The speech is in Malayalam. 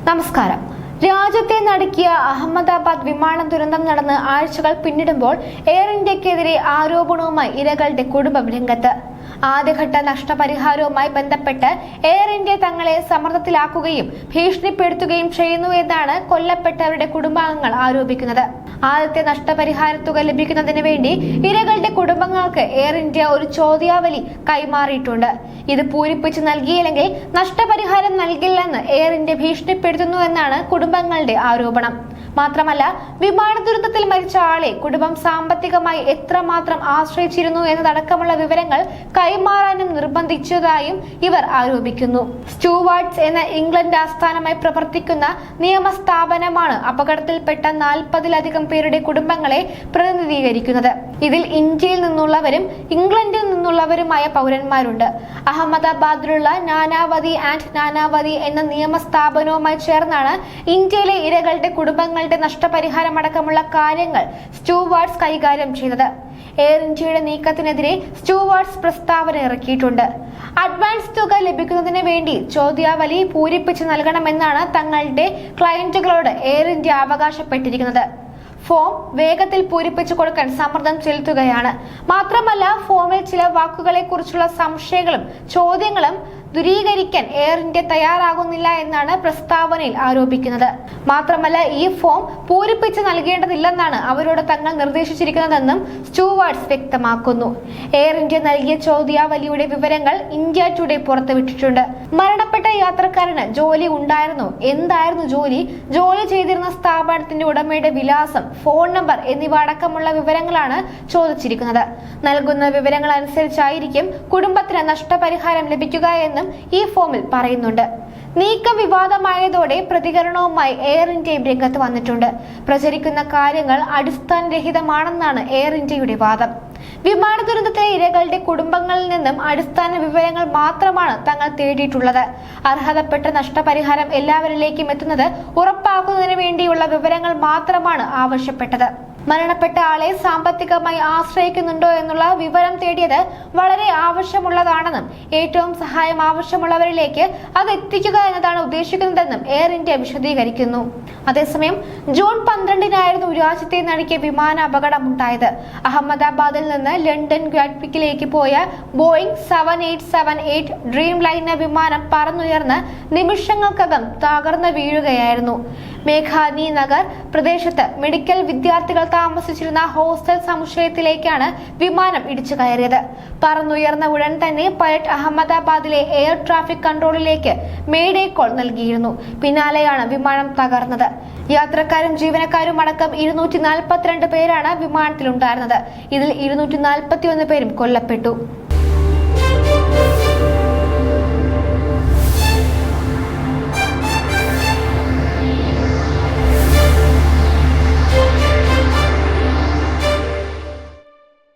നമസ്കാരം. രാജ്യത്തെ നടുക്കിയ അഹമ്മദാബാദ് വിമാന ദുരന്തം നടന്ന് ആഴ്ചകൾ പിന്നിടുമ്പോൾ എയർ ഇന്ത്യക്കെതിരെ ആരോപണവുമായി ഇരകളുടെ കുടുംബം രംഗത്ത്. ആദ്യഘട്ട നഷ്ടപരിഹാരവുമായി ബന്ധപ്പെട്ട് എയർ ഇന്ത്യ തങ്ങളെ സമ്മർദ്ദത്തിലാക്കുകയും ഭീഷണിപ്പെടുത്തുകയും ചെയ്യുന്നു എന്നാണ് കൊല്ലപ്പെട്ടവരുടെ കുടുംബാംഗങ്ങൾ ആരോപിക്കുന്നത്. ആദ്യത്തെ നഷ്ടപരിഹാര തുക ലഭിക്കുന്നതിന് വേണ്ടി ഇരകളുടെ കുടുംബങ്ങൾക്ക് എയർ ഇന്ത്യ ഒരു ചോദ്യാവലി കൈമാറിയിട്ടുണ്ട്. ഇത് പൂരിപ്പിച്ച് നൽകിയില്ലെങ്കിൽ നഷ്ടപരിഹാരം നൽകില്ലെന്ന് എയർ ഇന്ത്യ ഭീഷണിപ്പെടുത്തുന്നു എന്നാണ് കുടുംബങ്ങളുടെ ആരോപണം. മാത്രമല്ല, വിമാന ദുരന്തത്തിൽ മരിച്ച ആളെ കുടുംബം സാമ്പത്തികമായി എത്രമാത്രം ആശ്രയിച്ചിരുന്നു എന്നതടക്കമുള്ള വിവരങ്ങൾ കൈമാറാനും നിർബന്ധിച്ചതായും ഇവർ ആരോപിക്കുന്നു. സ്റ്റുവാർട്സ് എന്ന ഇംഗ്ലണ്ട് ആസ്ഥാനമായി പ്രവർത്തിക്കുന്ന നിയമസ്ഥാപനമാണ് അപകടത്തിൽപ്പെട്ട 40-ലധികം പേരുടെ കുടുംബങ്ങളെ പ്രതിനിധീകരിക്കുന്നത്. ഇതിൽ ഇന്ത്യയിൽ നിന്നുള്ളവരും ഇംഗ്ലണ്ടിൽ നിന്നുള്ളവരുമായ പൗരന്മാരുണ്ട്. അഹമ്മദാബാദിലുള്ള നാനാവതി ആൻഡ് നാനാവതി എന്ന നിയമസ്ഥാപനവുമായി ചേർന്നാണ് ഇന്ത്യയിലെ ഇരകളുടെ കുടുംബങ്ങളുടെ നഷ്ടപരിഹാരമടക്കമുള്ള കാര്യങ്ങൾ സ്റ്റുവാർട്സ് കൈകാര്യം ചെയ്തത്. എയർ ഇന്ത്യയുടെ നീക്കത്തിനെതിരെ സ്റ്റുവാർട്സ് പ്രസ്താവന ഇറക്കിയിട്ടുണ്ട്. അഡ്വാൻസ് തുക ലഭിക്കുന്നതിന് വേണ്ടി ചോദ്യാവലി പൂരിപ്പിച്ച് നൽകണമെന്നാണ് തങ്ങളുടെ ക്ലയന്റുകളോട് എയർ ഇന്ത്യ അവകാശപ്പെട്ടിരിക്കുന്നത്. ഫോം വേഗത്തിൽ പൂരിപ്പിച്ചു കൊടുക്കാൻ സമ്മർദ്ദം ചെലുത്തുകയാണ്. മാത്രമല്ല, ഫോമിൽ ചില വാക്കുകളെ കുറിച്ചുള്ള സംശയങ്ങളും ചോദ്യങ്ങളും ദൂരീകരിക്കാൻ എയർ ഇന്ത്യ തയ്യാറാകുന്നില്ല എന്നാണ് പ്രസ്താവനയിൽ ആരോപിക്കുന്നത്. മാത്രമല്ല, ഈ ഫോം പൂരിപ്പിച്ച് നൽകേണ്ടതില്ലെന്നാണ് അവരോട് തങ്ങൾ നിർദ്ദേശിച്ചിരിക്കുന്നതെന്നും സ്റ്റുവാർട്സ് വ്യക്തമാക്കുന്നു. എയർ ഇന്ത്യ നൽകിയ ചോദ്യാവലിയുടെ വിവരങ്ങൾ ഇന്ത്യ ടുഡേ പുറത്തുവിട്ടിട്ടുണ്ട്. മരണപ്പെട്ട യാത്രക്കാരന് ജോലി ഉണ്ടായിരുന്നു, എന്തായിരുന്നു ജോലി ചെയ്തിരുന്ന സ്ഥാപനത്തിന്റെ ഉടമയുടെ വിലാസം, ഫോൺ നമ്പർ എന്നിവ അടക്കമുള്ള വിവരങ്ങളാണ് ചോദിച്ചിരിക്കുന്നത്. നൽകുന്ന വിവരങ്ങൾ അനുസരിച്ചായിരിക്കും കുടുംബത്തിന് നഷ്ടപരിഹാരം ലഭിക്കുക എന്നും ഈ ഫോമിൽ പറയുന്നുണ്ട്. നീക്കം വിവാദമായതോടെ പ്രതികരണവുമായി എയർ ഇന്ത്യയും രംഗത്ത് വന്നിട്ടുണ്ട്. പ്രചരിക്കുന്ന കാര്യങ്ങൾ അടിസ്ഥാനരഹിതമാണെന്നാണ് എയർ ഇന്ത്യയുടെ വാദം. വിമാന ദുരന്തത്തിലെ ഇരകളുടെ കുടുംബങ്ങളിൽ നിന്നും അടിസ്ഥാന വിവരങ്ങൾ മാത്രമാണ് തങ്ങൾ തേടിയിട്ടുള്ളത്. അർഹതപ്പെട്ട നഷ്ടപരിഹാരം എല്ലാവരിലേക്കും എത്തുന്നത് ഉറപ്പാക്കുന്നതിന് വേണ്ടിയുള്ള വിവരങ്ങൾ മാത്രമാണ് ആവശ്യപ്പെട്ടത്. മരണപ്പെട്ട ആളെ സാമ്പത്തികമായി ആശ്രയിക്കുന്നുണ്ടോ എന്നുള്ള വിവരം തേടിയത് വളരെ ആവശ്യമുള്ളതാണെന്നും ഏറ്റവും സഹായം ആവശ്യമുള്ളവരിലേക്ക് അത് എത്തിക്കുക എന്നതാണ് ഉദ്ദേശിക്കുന്നതെന്നും എയർ ഇന്ത്യ വിശദീകരിക്കുന്നു. അതേസമയം ജൂൺ 12-നായിരുന്നു രാജ്യത്തെ നടുക്കിയ വിമാന അപകടമുണ്ടായത്. അഹമ്മദാബാദിൽ നിന്ന് ലണ്ടൻ ഗ്വാറ്റ്വിക്കിലേക്ക് പോയ ബോയിംഗ് 7878 ഡ്രീം ലൈനർ വിമാനം പറന്നുയർന്ന് നിമിഷങ്ങൾക്കകം തകർന്നു വീഴുകയായിരുന്നു. മേഘാനി നഗർ പ്രദേശത്ത് മെഡിക്കൽ വിദ്യാർത്ഥികൾ താമസിച്ചിരുന്ന ഹോസ്റ്റൽ സമുച്ചയത്തിലേക്കാണ് വിമാനം ഇടിച്ചു കയറിയത്. പറന്നുയർന്ന ഉടൻ തന്നെ പൈലറ്റ് അഹമ്മദാബാദിലെ എയർ ട്രാഫിക് കൺട്രോളിലേക്ക് മേഡേ കോൾ നൽകിയിരുന്നു. പിന്നാലെയാണ് വിമാനം തകർന്നത്. യാത്രക്കാരും ജീവനക്കാരും അടക്കം 242 പേരാണ് വിമാനത്തിലുണ്ടായിരുന്നത്. ഇതിൽ 241 പേരും കൊല്ലപ്പെട്ടു.